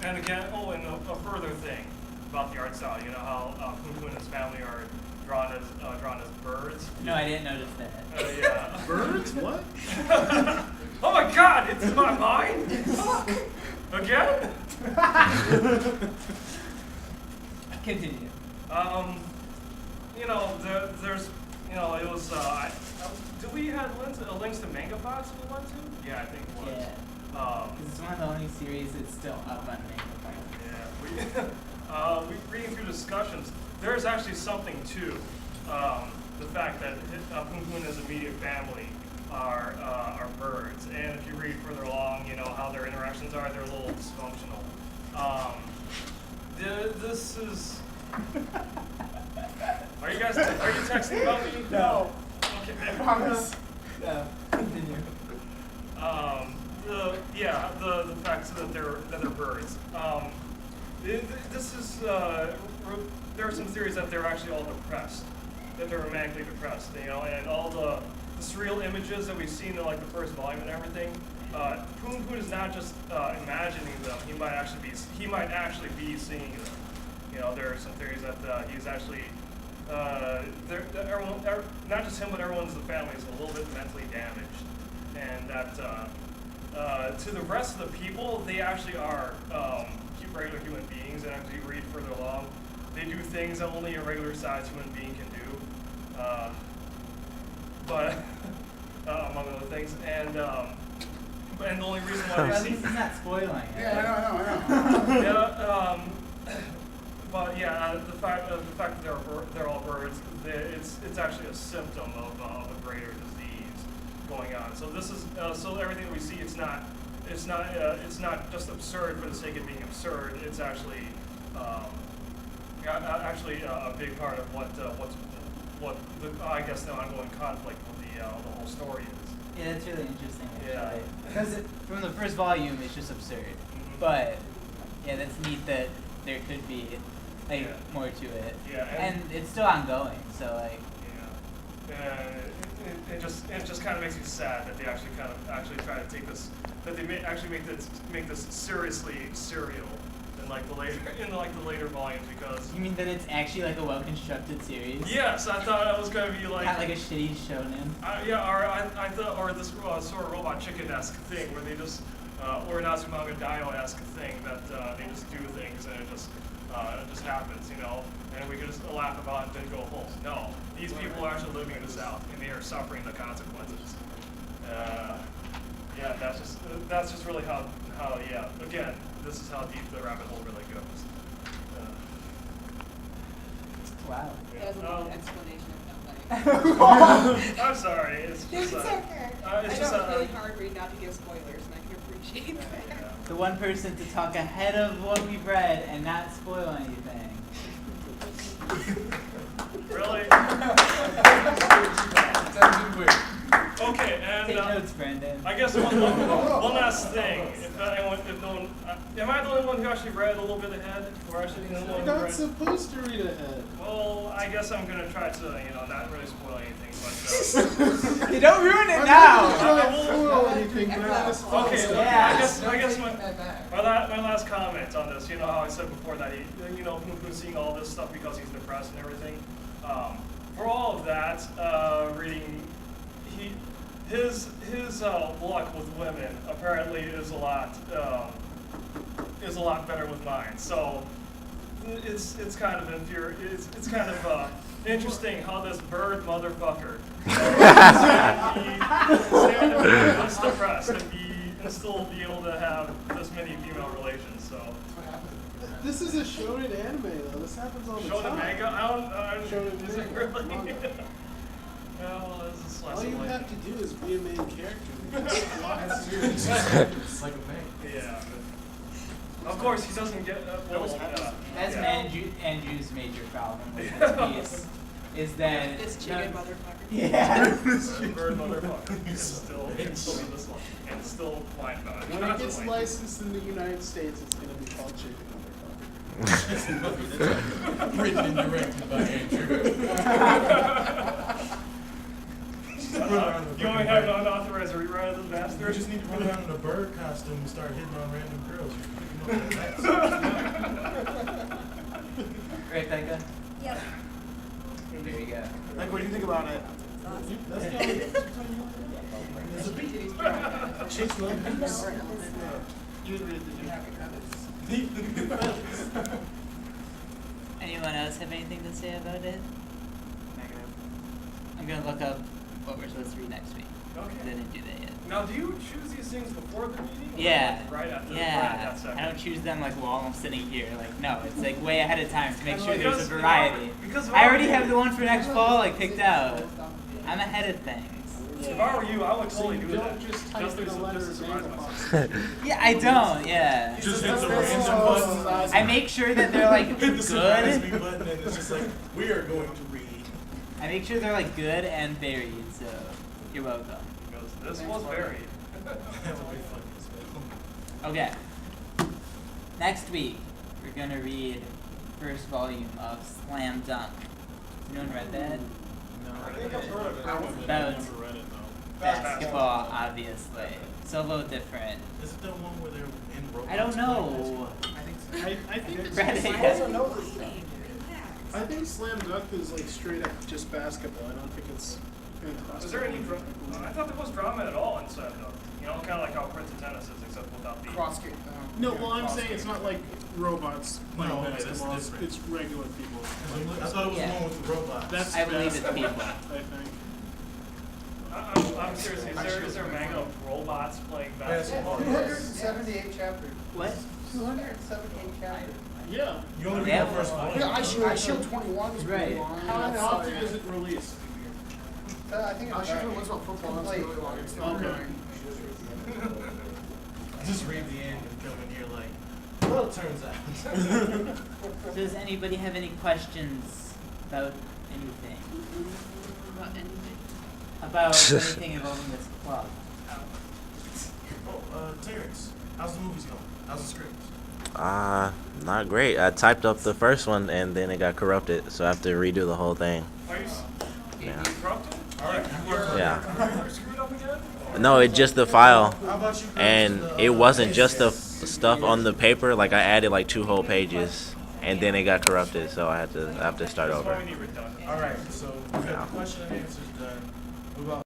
And again, and a further thing about the art style, you know how Kun and his family are drawn as birds? No, I didn't notice that. Yeah. Birds? What? Oh my god, it's in my mind! Fuck! Again? Continue. There's, it was, did we have links to manga bots we went to? Yeah, I think it was. Yeah. It's one of the only series that's still up on manga. Yeah, we reading through discussions. There's actually something to the fact that Kun and his immediate family are birds, and if you read further along, you know how their interactions are. They're a little dysfunctional. This is. Are you texting about me? No. Okay. I promise. No. Continue. The fact that they're birds. This is there are some theories that they're actually all depressed, that they're romantically depressed, and all the surreal images that we've seen in like the first volume and everything. Poon is not just imagining them; he might actually be seeing them. There are some theories that he's actually everyone, not just him, but everyone in the family is a little bit mentally damaged, and that to the rest of the people, they actually are regular human beings, and as you read further along, they do things that only a regular-sized human being can do. But among other things, and the only reason why At least he's not spoiling it. Yeah, I know. Yeah, but yeah, the fact that they're all birds, it's actually a symptom of a greater disease going on. So this is so everything we see, it's not just absurd for the sake of being absurd. It's actually a big part of what I guess the ongoing conflict with the whole story is. Yeah, that's really interesting. Actually. Yeah. Because from the first volume, it's just absurd. Mm-hmm. But yeah, that's neat that there could be more to it. Yeah, and it's still ongoing. So like. Yeah. It just kind of makes you sad that they actually try to take this, that they make this seriously serial in the later volumes, because. You mean that it's actually like a well-constructed series? Yes, I thought it was going to be like. Not like a shitty shonen. I thought, or this sort of Robot Chicken-esque thing where they just, or Nazumanga Daioh-esque thing that they just do things and it just happens, and we can just laugh about it and then go home. No, these people are actually living this out and they are suffering the consequences. That's just really how again, this is how deep the rabbit hole really goes. Wow. That was a long explanation of nothing. I'm sorry. It's just okay. I know it's really hard for you not to give spoilers, and I can appreciate that. The one person to talk ahead of what we've read and not spoil anything. Really? Okay, and Take notes, Brandon. I guess one last thing. If no one, am I the only one who actually read a little bit ahead, or actually the only one You're who not read? supposed to read ahead. Well, I guess I'm gonna try to, not really spoil anything, but. You don't ruin it I'm now. not trying to spoil anything, but I'm just Okay, Yeah. I guess my last comment on this, how I said before that Poon seeing all this stuff because he's depressed and everything. For all of that, reading, his luck with women apparently is a lot better with mine. So it's kind of it's kind of interesting how this bird motherfucker can be this depressed and still be able to have this many female relations. So. This is a shonen anime, though. This happens all the time. Shonen manga? I don't Shonen is it manga, really? manga. Well, this is slice All of you life. have to do is be a main character. It's like a thing. Yeah. Of course, he doesn't get. That's Andrew's major problem with this piece. Is that This chicken motherfucker. Yeah. Bird motherfucker. And still be this long. And still whine about it. When it gets licensed in the United States, it's going to be called Chicken Motherfucker. Written and directed by Andrew. You want me to have an unauthorized rewrite of the You bastard? just need to run around in a bird costume and start hitting on random girls. You pick them up like that. about it. That's the only There's a beat. Chase Williams. You would read the Anyone else have anything to say about it? Negative. I'm gonna look up what we're supposed to read next week. I Okay. didn't do that yet. Now, do you choose these things before the meeting? Or Yeah. Right after. Right at Yeah. that second? I don't choose them like while I'm sitting here. Like no, it's like way ahead of time to make sure Because- there's a variety. because if I were already you- have the one for next fall like picked out. I'm ahead of things. If I were you, I would So totally you do don't that. just type in a letter just to of surprise Mega myself. Box. Yeah, I don't. Yeah. Just hit the That's random so button. I make sure that they're like Hit the surprise me good. button and it's just like, we are going to read. I make sure they're like good and varied. So you're welcome. Because this was varied. That would be fun as well. Okay. Next week we're gonna read first volume of Slam Dunk. Anyone read that? I think I've heard of it. About read it though. basketball, obviously. So a little different. Is it the one where they're in robots? I don't know. I think it's Read it I yet. also know this. I think Slam Dunk is like straight up just basketball. I don't think it's fantastic. Was there any drama? I thought there was drama at all inside though. You know, kind of like how Prince of Tennis is, except without the. No, well, I'm saying it's not like robots playing No, okay, that's basketball. different. It's regular people. I thought it was Yeah. the one with the robots. That's I believe it's basketball, people. I think. I'm serious. Is there a manga of robots playing basketball? Basketball. 278 chapters. What? 278 chapters. Yeah. You only read Yeah. the first one. Yeah, I showed 21 is pretty Right. long. How often is it released? I think it's one's about football, that's really long. It's not Okay. Just read the end and come in here like, well, it turns out. Does anybody have any questions about anything? About anything involving this club? Terrence, how's the movies going? How's the script? Not great. I typed up the first one and then it got corrupted, so I have to redo the whole thing. Are you Yeah. corrupted? All right. Yeah. You're screwed up again? No, it's just the file, How about you? and it wasn't just the stuff on the paper. Like I added like 2 whole pages, and then it got corrupted, so I have to start That's why over. we need redundant. All right. So we got Yeah. the question and answers done. What about